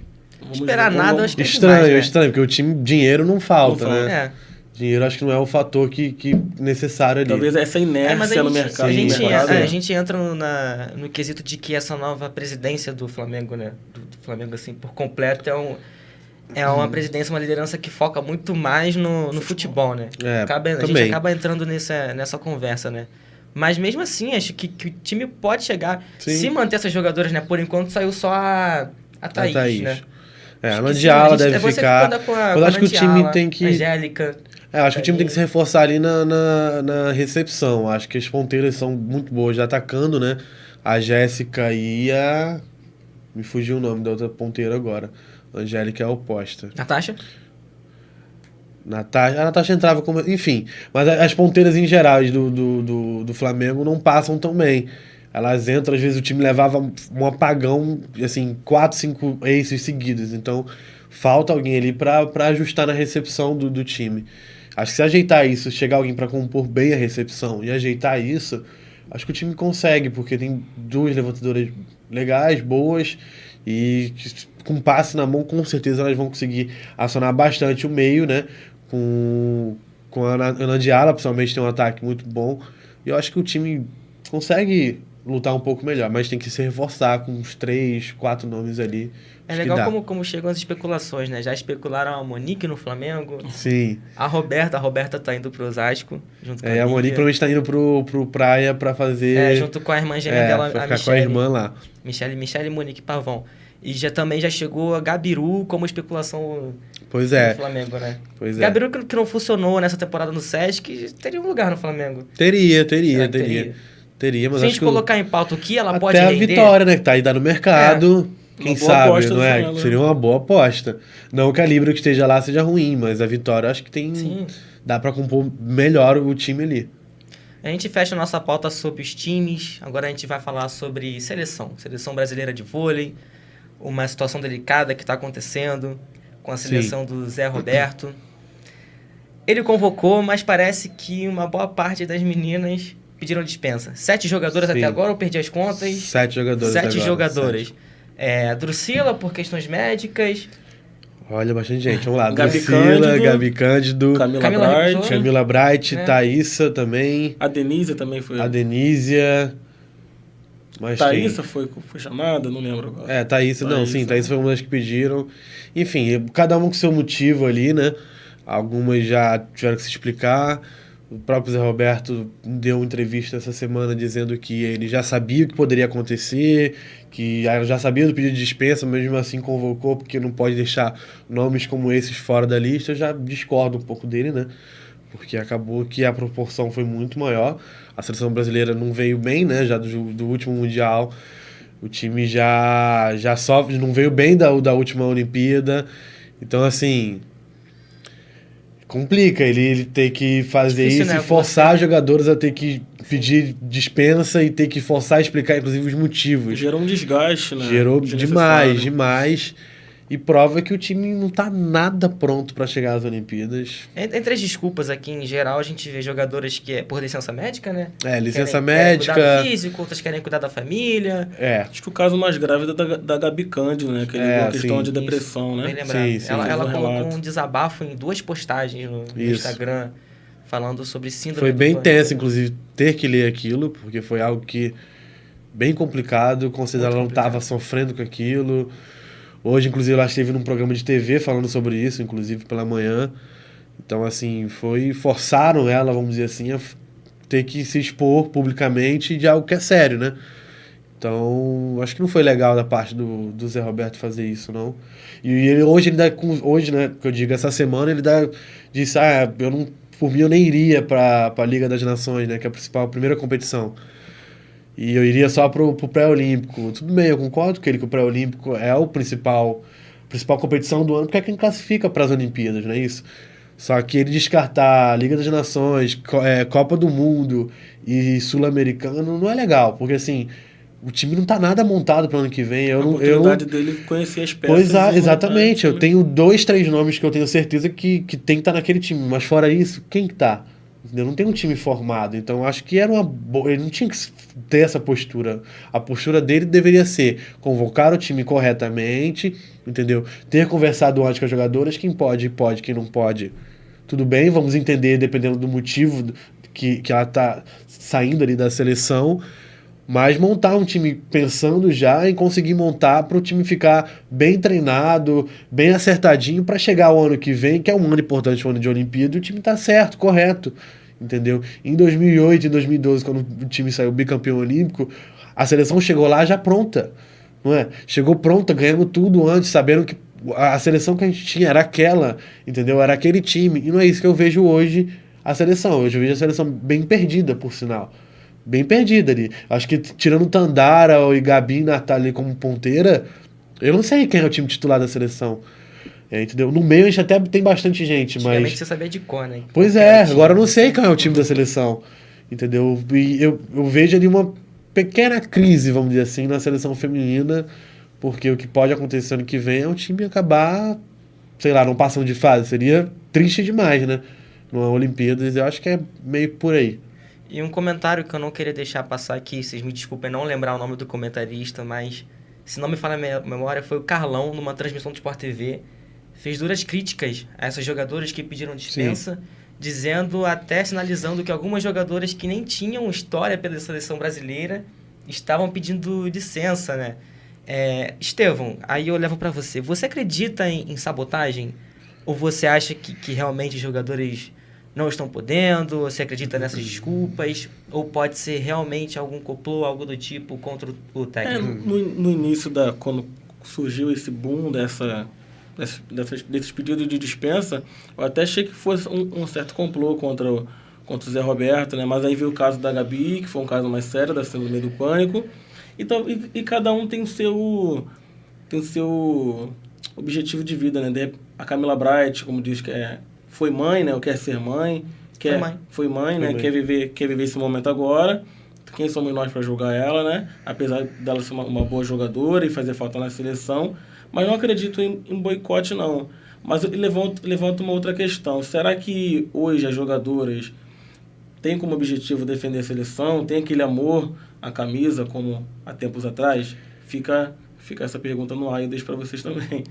Speaker 1: Esperar nada, acho que
Speaker 3: estranho,
Speaker 1: é demais, né?
Speaker 3: Estranho, porque o time, dinheiro não falta, né?
Speaker 1: É.
Speaker 3: Dinheiro acho que não é o fator que necessário ali.
Speaker 2: Talvez essa inércia no mercado.
Speaker 1: A gente entra no quesito de que essa nova presidência do Flamengo, né? Do Flamengo, assim, por completo, é uma presidência, uma liderança que foca muito mais no futebol, né? A gente acaba entrando nessa conversa, né? Mas mesmo assim, acho que o time pode chegar, se manter essas jogadoras, né? Por enquanto saiu só a Thaís, né?
Speaker 3: A Nandiala deve ficar.
Speaker 1: Eu
Speaker 3: acho que o time tem que...
Speaker 1: Angélica...
Speaker 3: acho que o time tem que se reforçar ali na recepção. Acho que as ponteiras são muito boas de atacando, né? A Jéssica e a... Me fugiu o nome da outra ponteira agora. A Angélica é a oposta.
Speaker 1: Natasha?
Speaker 3: A Natasha entrava como... Enfim, mas as ponteiras em geral do Flamengo não passam tão bem. Elas entram, às vezes o time levava um apagão, assim, 4, 5 aces seguidos. Então, falta alguém ali para ajustar na recepção do time. Acho que se ajeitar isso, chegar alguém para compor bem a recepção e ajeitar isso, acho que o time consegue, porque tem 2 levantadoras legais, boas, e com passe na mão, com certeza elas vão conseguir acionar bastante o meio, né? Com a Nandiala, principalmente, tem um ataque muito bom. E eu acho que o time consegue lutar um pouco melhor, mas tem que se reforçar com uns 3, 4 nomes ali.
Speaker 1: É legal como chegam as especulações, né? Já especularam a Monique no Flamengo.
Speaker 3: Sim.
Speaker 1: A Roberta tá indo pro Osasco, junto com a
Speaker 3: Monique provavelmente tá indo pro Praia pra fazer...
Speaker 1: junto com a irmã gêmea dela,
Speaker 3: pra
Speaker 1: a
Speaker 3: ficar
Speaker 1: Michele.
Speaker 3: com a irmã lá.
Speaker 1: Michele e Monique Pavão. E também já chegou a Gabiru como especulação
Speaker 3: do
Speaker 1: Flamengo, né?
Speaker 3: Pois é.
Speaker 1: Gabiru que não funcionou nessa temporada no Sesc, teria um lugar no Flamengo.
Speaker 3: Teria, mas
Speaker 1: se a
Speaker 3: acho
Speaker 1: gente colocar em pauta o que ela
Speaker 3: até
Speaker 1: pode
Speaker 3: a
Speaker 1: render...
Speaker 3: Vitória, né? Que tá aí no mercado... Quem sabe, não é? Seria uma boa aposta. Não que a Libra que esteja lá seja ruim, mas a Vitória acho que tem...
Speaker 1: Sim.
Speaker 3: Dá pra compor melhor o time ali.
Speaker 1: A gente fecha a nossa pauta sobre os times. Agora a gente vai falar sobre seleção. Seleção brasileira de vôlei. Uma situação delicada que está acontecendo com a seleção do Zé Roberto. Ele convocou, mas parece que uma boa parte das meninas pediram dispensa. 7 jogadoras até agora, eu perdi as contas.
Speaker 3: 7 jogadoras
Speaker 1: 7 jogadoras. A Drusila, por questões médicas.
Speaker 3: Olha, bastante gente. Vamos lá.
Speaker 2: Gabi
Speaker 3: Drusila,
Speaker 2: Cândido,
Speaker 3: Gabi Cândido, Camila Bright, Thaísa também.
Speaker 2: A Denise também foi.
Speaker 3: A Denísia.
Speaker 2: Thaísa foi chamada? Não lembro agora.
Speaker 3: Thaísa foi uma das que pediram. Enfim, cada um com seu motivo ali, né? Algumas já tiveram que se explicar. O próprio Zé Roberto deu uma entrevista essa semana dizendo que ele já sabia o que poderia acontecer, que já sabia do pedido de dispensa, mas mesmo assim convocou, porque não pode deixar nomes como esses fora da lista. Eu já discordo um pouco dele, né? Porque acabou que a proporção foi muito maior. A seleção brasileira não veio bem, né? Já do último Mundial. O time já sofre, não veio bem da última Olimpíada. Então, assim... Complica ele ter que fazer difícil, isso, né? E forçar jogadores a ter que pedir dispensa e ter que forçar a explicar, inclusive, os motivos.
Speaker 2: Gerou um desgaste, né?
Speaker 3: Gerou demais. E prova que o time não tá nada pronto para chegar às Olimpíadas.
Speaker 1: Entre as desculpas aqui, em geral, a gente vê jogadores que é por licença médica, né?
Speaker 3: Licença médica.
Speaker 1: Querem cuidar do físico, outras querem cuidar da família.
Speaker 2: Acho que o caso mais grave é da Gabi Cândido, né? Que é uma questão de depressão, né?
Speaker 1: Bem lembrado. Ela colocou um desabafo em 2 postagens no Instagram, falando sobre síndrome
Speaker 3: Foi
Speaker 1: do
Speaker 3: bem
Speaker 1: pânico.
Speaker 3: tenso, inclusive, ter que ler aquilo, porque foi algo que bem complicado, considerando ela não estava sofrendo com aquilo. Hoje, inclusive, ela esteve num programa de TV falando sobre isso, inclusive pela manhã. Então, assim, forçaram ela, vamos dizer assim, a ter que se expor publicamente de algo que é sério, né? Então, acho que não foi legal da parte do Zé Roberto fazer isso, não. E ele, hoje, hoje, né, que eu digo, essa semana, disse, por mim eu nem iria para a Liga das Nações, né, que é a primeira competição. E eu iria só pro pré-olímpico. Tudo bem, eu concordo com ele que o pré-olímpico é a principal competição do ano, porque é quem classifica para as Olimpíadas, não é isso? Só que ele descartar a Liga das Nações, Copa do Mundo e Sul-Americano não é legal, porque assim, o time não tá nada montado para o ano que vem.
Speaker 2: A oportunidade dele conhecer as peças.
Speaker 3: Pois é, exatamente.
Speaker 2: Eu
Speaker 3: Eu tenho 2, 3 nomes que eu tenho certeza que tem que estar naquele time, mas fora isso, quem que tá? Eu não tenho um time formado, então acho que era uma boa. Ele não tinha que ter essa postura. A postura dele deveria ser convocar o time corretamente, entendeu? Ter conversado antes com as jogadoras, quem pode, quem não pode. Tudo bem, vamos entender dependendo do motivo que ela tá saindo ali da seleção, mas montar um time pensando já em conseguir montar para o time ficar bem treinado, bem acertadinho para chegar o ano que vem, que é um ano importante, o ano de Olimpíada, e o time tá certo, correto, entendeu? Em 2008 e 2012, quando o time saiu bicampeão olímpico, a seleção chegou lá já pronta, não é? Chegou pronta, ganhando tudo antes, sabendo que a seleção que a gente tinha era aquela, entendeu? Era aquele time, e não é isso que eu vejo hoje a seleção. Hoje eu vejo a seleção bem perdida, por sinal. Bem perdida ali. Acho que tirando Tandara e Gabi e Natália como ponteira, eu não sei quem é o time titular da seleção. Entendeu? No meio a gente até tem bastante gente,
Speaker 1: Antigamente
Speaker 3: mas...
Speaker 1: você sabia de cor, né?
Speaker 3: Pois é, agora eu não sei quem é o time da seleção. Entendeu? E eu vejo ali uma pequena crise, vamos dizer assim, na seleção feminina, porque o que pode acontecer ano que vem é o time acabar, sei lá, não passando de fase. Seria triste demais, né? Numa Olimpíadas, eu acho que é meio por aí.
Speaker 1: E um comentário que eu não queria deixar passar aqui, vocês me desculpem não lembrar o nome do comentarista, mas se não me falha a memória, foi o Carlão, numa transmissão do Sport TV, fez duras críticas a essas jogadoras que pediram dispensa, dizendo, até sinalizando que algumas jogadoras que nem tinham história pela seleção brasileira estavam pedindo licença, né? Estevão, aí eu levo para você. Você acredita em sabotagem? Ou você acha que realmente os jogadores não estão podendo? Você acredita nessas desculpas? Ou pode ser realmente algum complô, algo do tipo, contra o técnico?
Speaker 2: No início, quando surgiu esse boom desses pedidos de dispensa, eu até achei que fosse um certo complô contra o Zé Roberto, né? Mas aí veio o caso da Gabi, que foi um caso mais sério, da síndrome do pânico. E cada um tem o seu objetivo de vida, né? A Camila Bright, como diz, foi mãe, né? Ou quer ser mãe. Foi mãe, né? Quer viver esse momento agora. Quem somos nós para julgar ela, né? Apesar dela ser uma boa jogadora e fazer falta na seleção. Mas não acredito em boicote, não. Mas eu levanto uma outra questão. Será que hoje as jogadoras têm como objetivo defender a seleção? Tem aquele amor à camisa, como há tempos atrás? Fica essa pergunta no ar e eu deixo para vocês também.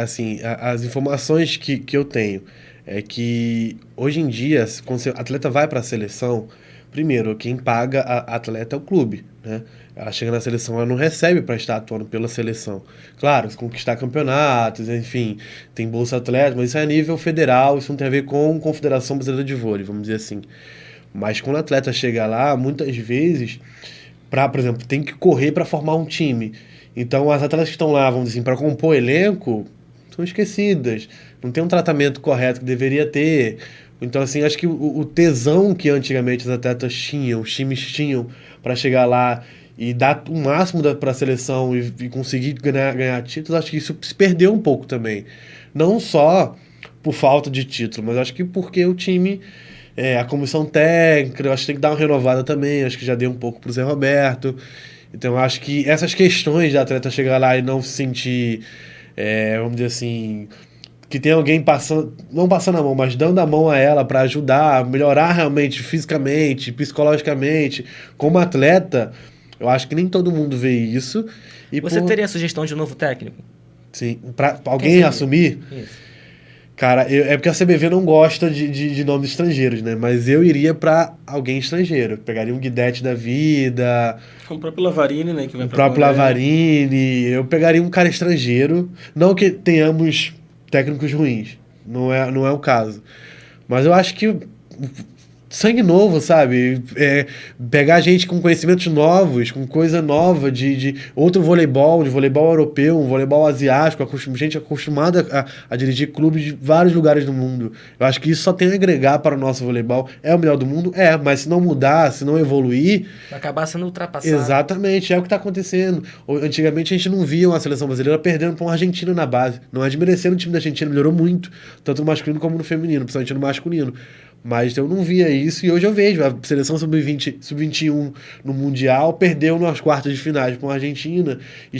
Speaker 3: Assim, as informações que eu tenho é que hoje em dia, quando o atleta vai para a seleção, primeiro, quem paga a atleta é o clube, né? Ela chega na seleção, ela não recebe para estar atuando pela seleção. Claro, conquistar campeonatos, enfim, tem Bolsa Atleta, mas isso é a nível federal, isso não tem a ver com a Confederação Brasileira de Vôlei, vamos dizer assim. Mas quando o atleta chega lá, muitas vezes, por exemplo, tem que correr para formar um time. Então, as atletas que estão lá, vamos dizer assim, para compor elenco, são esquecidas. Não tem um tratamento correto que deveria ter. Então, assim, acho que o tesão que antigamente os atletas tinham, os times tinham, para chegar lá e dar o máximo para a seleção e conseguir ganhar títulos, acho que isso se perdeu um pouco também. Não só por falta de título, mas acho que porque o time, a comissão técnica, eu acho que tem que dar uma renovada também, acho que já deu um pouco para o Zé Roberto. Então, acho que essas questões de atleta chegar lá e não se sentir, vamos dizer assim, que tem alguém não passando a mão, mas dando a mão a ela para ajudar a melhorar realmente fisicamente, psicologicamente, como atleta, eu acho que nem todo mundo vê isso. Teria
Speaker 1: a sugestão de um novo técnico?
Speaker 3: Sim, para alguém assumir?
Speaker 1: Isso.
Speaker 3: Cara, é porque a CBV não gosta de nomes estrangeiros, né? Mas eu iria pra alguém estrangeiro. Pegaria um Guidetti da vida,
Speaker 2: Com o próprio Lavarini, né? Que vai
Speaker 3: o
Speaker 2: pra
Speaker 3: próprio
Speaker 2: Coreia.
Speaker 3: Lavarini. Eu pegaria um cara estrangeiro. Não que tenhamos técnicos ruins. Não é o caso. Mas eu acho que sangue novo, sabe? Pegar gente com conhecimentos novos, com coisa nova, de outro voleibol, de voleibol europeu, um voleibol asiático, gente acostumada a dirigir clubes de vários lugares do mundo. Eu acho que isso só tem a agregar para o nosso voleibol. É o melhor do mundo? É, mas se não mudar, se não evoluir...
Speaker 1: Vai acabar sendo ultrapassado.
Speaker 3: Exatamente, é o que está acontecendo. Antigamente a gente não via uma seleção brasileira perdendo para uma Argentina na base. Não é desmerecendo o time da Argentina, melhorou muito, tanto no masculino como no feminino, principalmente no masculino. Mas eu não via isso e hoje eu vejo. A seleção sub-20, sub-21 no Mundial perdeu nas quartas de finais com a Argentina e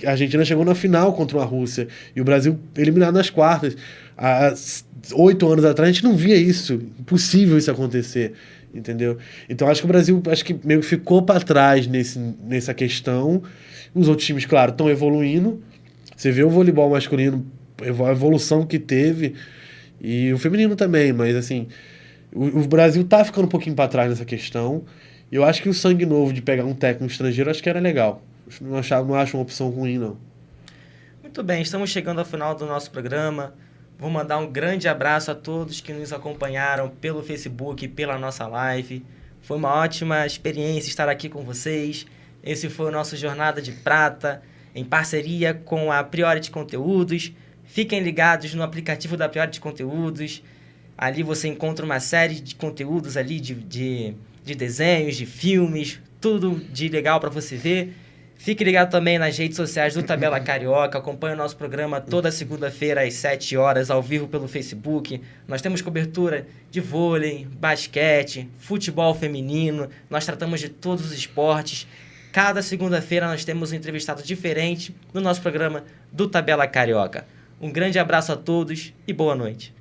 Speaker 3: a Argentina chegou na final contra a Rússia e o Brasil eliminado nas quartas. Há 8 anos atrás a gente não via isso. Impossível isso acontecer, entendeu? Então acho que o Brasil meio que ficou para trás nessa questão. Os outros times, claro, estão evoluindo. Você vê o voleibol masculino, a evolução que teve... E o feminino também, mas assim, o Brasil tá ficando um pouquinho para trás nessa questão. E eu acho que o sangue novo de pegar um técnico estrangeiro, acho que era legal. Não acho uma opção ruim, não.
Speaker 1: Muito bem, estamos chegando ao final do nosso programa. Vou mandar um grande abraço a todos que nos acompanharam pelo Facebook, pela nossa live. Foi uma ótima experiência estar aqui com vocês. Esse foi o nosso Jornada de Prata, em parceria com a Priority Conteúdos. Fiquem ligados no aplicativo da Priority Conteúdos. Ali você encontra uma série de conteúdos ali de desenhos, de filmes, tudo de legal para você ver. Fique ligado também nas redes sociais do Tabela Carioca. Acompanhe o nosso programa toda segunda-feira às 7 horas, ao vivo pelo Facebook. Nós temos cobertura de vôlei, basquete, futebol feminino. Nós tratamos de todos os esportes. Cada segunda-feira nós temos um entrevistado diferente no nosso programa do Tabela Carioca. Um grande abraço a todos e boa noite.